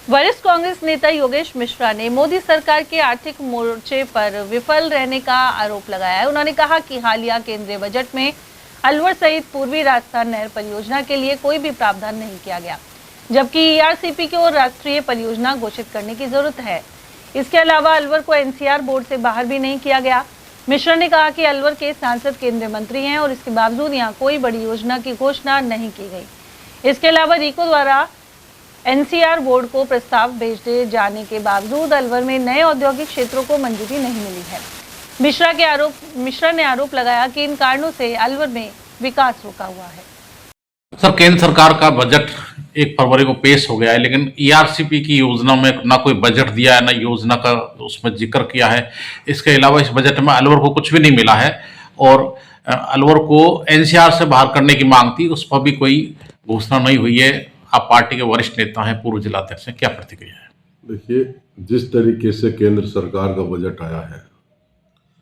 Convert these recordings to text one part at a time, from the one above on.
वरिष्ठ कांग्रेस नेता योगेश मिश्रा ने मोदी सरकार के आर्थिक मोर्चे पर विफल रहने का आरोप लगाया है। उन्होंने कहा कि हालिया केंद्रीय बजट में अलवर सहित पूर्वी राजस्थान नहर परियोजना के लिए कोई भी प्रावधान नहीं किया गया, जबकि ईआरसीपी को राष्ट्रीय परियोजना घोषित करने की जरूरत है। इसके अलावा अलवर को एनसीआर बोर्ड से बाहर भी नहीं किया गया। मिश्रा ने कहा कि अलवर के सांसद केंद्रीय मंत्री हैं और इसके बावजूद यहाँ कोई बड़ी योजना की घोषणा नहीं की गई। इसके अलावा रीको द्वारा एनसीआर बोर्ड को प्रस्ताव भेजे जाने के बावजूद अलवर में नए औद्योगिक क्षेत्रों को मंजूरी नहीं मिली है। मिश्रा ने आरोप लगाया कि इन कारणों से अलवर में विकास रुका हुआ है। सर, केंद्र सरकार का बजट 1 फरवरी को पेश हो गया है, लेकिन ईआरसीपी की योजना में ना कोई बजट दिया है, ना योजना का उसमें जिक्र किया है। इसके अलावा इस बजट में अलवर को कुछ भी नहीं मिला है और अलवर को एनसीआर से बाहर करने की मांग थी, उस पर भी कोई घोषणा नहीं हुई है। आप पार्टी के वरिष्ठ नेता हैं, पूर्व जिलाध्यक्ष हैं, क्या प्रतिक्रिया है? देखिए, जिस तरीके से केंद्र सरकार का बजट आया है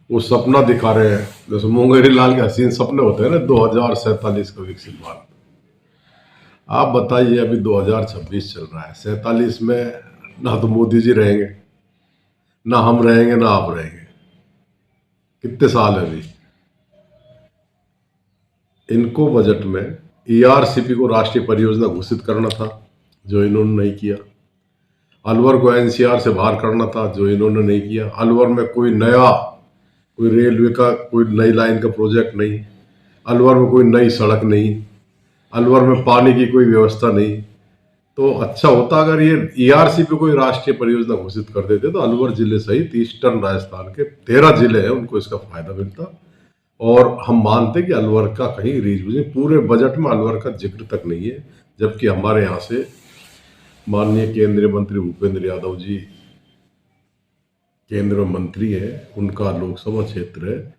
वो सपना दिखा रहे हैं, जैसे मुंगेरी लाल के हसीन सपने होते हैं ना, 2047 का विकसित भारत। आप बताइए, अभी 2026 चल रहा है, 47 में ना तो मोदी जी रहेंगे, ना हम रहेंगे, ना आप रहेंगे। कितने साल है अभी? इनको बजट में ईआरसीपी को राष्ट्रीय परियोजना घोषित करना था, जो इन्होंने नहीं किया। अलवर को एनसीआर से बाहर करना था, जो इन्होंने नहीं किया। अलवर में कोई रेलवे का कोई नई लाइन का प्रोजेक्ट नहीं, अलवर में कोई नई सड़क नहीं, अलवर में पानी की कोई व्यवस्था नहीं। तो अच्छा होता अगर ये ईआरसीपी कोई राष्ट्रीय परियोजना घोषित कर देते, तो अलवर जिले सहित ईस्टर्न राजस्थान के 13 जिले हैं, उनको इसका फायदा मिलता और हम मानते कि अलवर का कहीं रीजन पूरे बजट में अलवर का जिक्र तक नहीं है। जबकि हमारे यहाँ से माननीय केंद्रीय मंत्री भूपेंद्र यादव जी केंद्र मंत्री है, उनका लोकसभा क्षेत्र है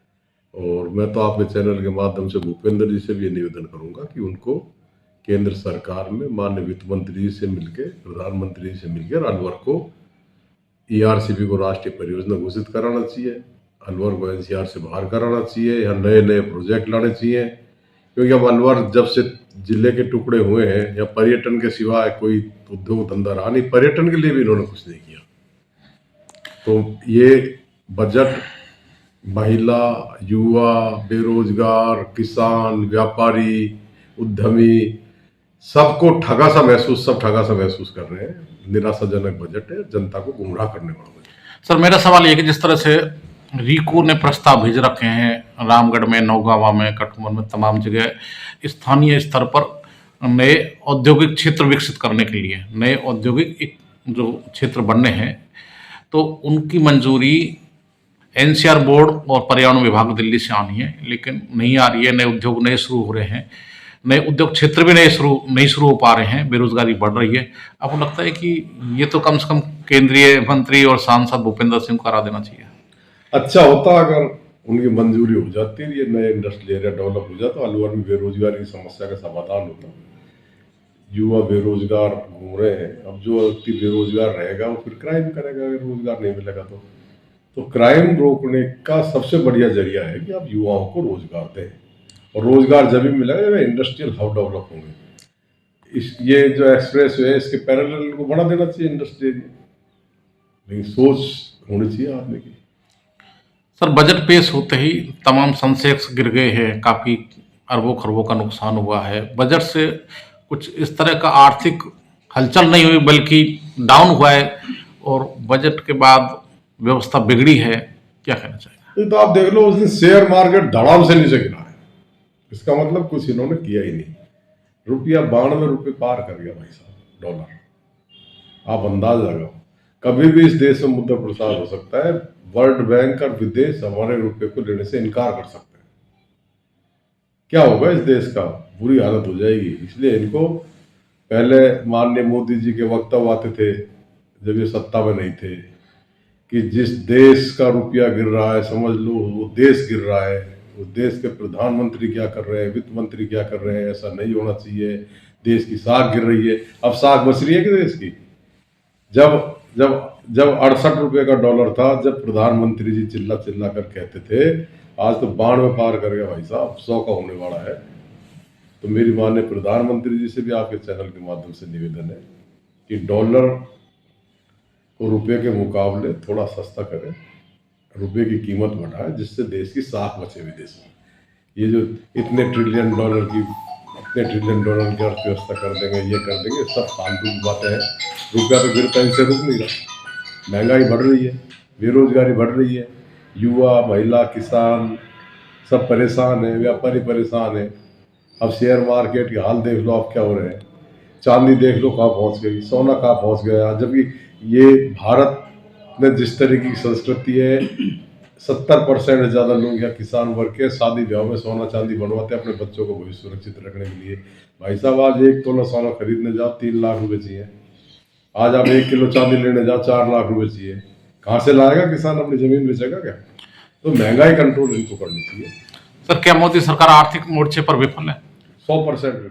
और मैं तो आपके चैनल के माध्यम से भूपेंद्र जी से भी निवेदन करूंगा कि उनको केंद्र सरकार में माननीय वित्त मंत्री जी से मिलकर, प्रधानमंत्री जी से मिलकर अलवर को ईआरसीपी को राष्ट्रीय परियोजना घोषित कराना चाहिए, अलवर को एनसीआर से बाहर कराना चाहिए, यहाँ नए नए प्रोजेक्ट लाने चाहिए। क्योंकि अब अलवर जब से जिले के टुकड़े हुए हैं, या पर्यटन के सिवाय कोई उद्योग धंधा रहा नहीं, पर्यटन के लिए भी इन्होंने कुछ नहीं किया। तो ये बजट महिला, युवा, बेरोजगार, किसान, व्यापारी, उद्यमी सबको सब ठगा सा महसूस कर रहे हैं। निराशाजनक बजट है, जनता को गुमराह करने वाला बजट। सर, मेरा सवाल ये कि जिस तरह से रीको ने प्रस्ताव भेज रखे हैं, रामगढ़ में, नौगावा में, कठुमर में, तमाम जगह स्थानीय स्तर पर नए औद्योगिक क्षेत्र विकसित करने के लिए, नए औद्योगिक जो क्षेत्र बनने हैं, तो उनकी मंजूरी एनसीआर बोर्ड और पर्यावरण विभाग दिल्ली से आनी है, लेकिन नहीं आ रही है। नए उद्योग नए शुरू हो रहे हैं, नए उद्योग क्षेत्र भी नहीं शुरू हो पा रहे हैं, बेरोजगारी बढ़ रही है। आपको लगता है कि ये तो कम से कम केंद्रीय मंत्री और सांसद भूपेंद्र सिंह को करा देना चाहिए? अच्छा होता अगर उनकी मंजूरी हो जाती, ये नए इंडस्ट्रियल एरिया डेवलप हो जाता, अलवर में बेरोजगारी की समस्या का समाधान होता। युवा बेरोजगार घूम रहे हैं, अब जो व्यक्ति बेरोजगार रहेगा वो फिर क्राइम करेगा अगर रोजगार नहीं मिलेगा तो क्राइम रोकने का सबसे बढ़िया जरिया है कि आप युवाओं को रोजगार दें, और रोजगार जब भी मिलेगा जब इंडस्ट्रियल हब डेवलप होंगे। ये जो एक्सप्रेस वे है, इसके पैरेलल को बढ़ा देना चाहिए इंडस्ट्री एरिया, लेकिन सोच होनी चाहिए आदमी की। सर, बजट पेश होते ही तमाम सेंसेक्स गिर गए हैं, काफ़ी अरबों खरबों का नुकसान हुआ है। बजट से कुछ इस तरह का आर्थिक हलचल नहीं हुई, बल्कि डाउन हुआ है और बजट के बाद व्यवस्था बिगड़ी है। क्या कहना चाहिए? तो आप देख लो, उस दिन शेयर मार्केट धड़ाम से नीचे गिरा है, इसका मतलब कुछ इन्होंने किया ही नहीं। रुपया 92 रुपये पार कर गया भाई साहब, डॉलर। आप अंदाज लगाओ, कभी भी इस देश में मुद्रा प्रसार हो सकता है। वर्ल्ड बैंक और विदेश हमारे रुपये को लेने से इनकार कर सकते हैं। क्या होगा इस देश का? बुरी हालत हो जाएगी। इसलिए इनको पहले माननीय मोदी जी के वक्तव्य आते थे जब ये सत्ता में नहीं थे कि जिस देश का रुपया गिर रहा है, समझ लो वो देश गिर रहा है। वो देश के प्रधानमंत्री क्या कर रहे हैं, वित्त मंत्री क्या कर रहे हैं, ऐसा नहीं होना चाहिए। देश की साख गिर रही है। अब साख बच रही है कि देश की? जब जब जब 68 रुपये का डॉलर था, जब प्रधानमंत्री जी चिल्ला चिल्ला कर कहते थे, आज तो 92 पार कर गया भाई साहब, 100 का होने वाला है। तो मेरी माननीय प्रधानमंत्री जी से भी आपके चैनल के माध्यम से निवेदन है कि डॉलर को रुपये के मुकाबले थोड़ा सस्ता करे, रुपये की कीमत बढ़ाए, जिससे देश की साख बचे विदेश में। ये जो इतने ट्रिलियन डॉलर की अर्थव्यवस्था कर देंगे, ये कर देंगे, सब फालतू की बातें हैं। रुपया तो गिरता इनसे रुक नहीं रहा, महंगाई बढ़ रही है, बेरोजगारी बढ़ रही है, युवा महिला किसान सब परेशान है, व्यापारी परेशान है। अब शेयर मार्केट के हाल देख लो आप क्या हो रहे हैं, चांदी देख लो कहाँ पहुंच गई, सोना कहाँ पहुंच गया। जबकि ये भारत में जिस तरीके की संस्कृति है, 70% से ज़्यादा लोग यहाँ किसान वर्ग के शादी ब्याह में सोना चांदी बनवाते हैं अपने बच्चों को भविष्य सुरक्षित रखने के लिए। भाई साहब, आज 1 तोला सोना खरीदने जाओ 3 लाख रुपए चाहिए, आज आप 1 किलो चांदी लेने जाओ 4 लाख रुपए चाहिए। कहाँ से लाएगा किसान, अपनी जमीन बेचेगा क्या? तो महंगाई कंट्रोल इनको करनी चाहिए। सर, क्या मोदी सरकार आर्थिक मोर्चे पर विफल है? 100% विफल।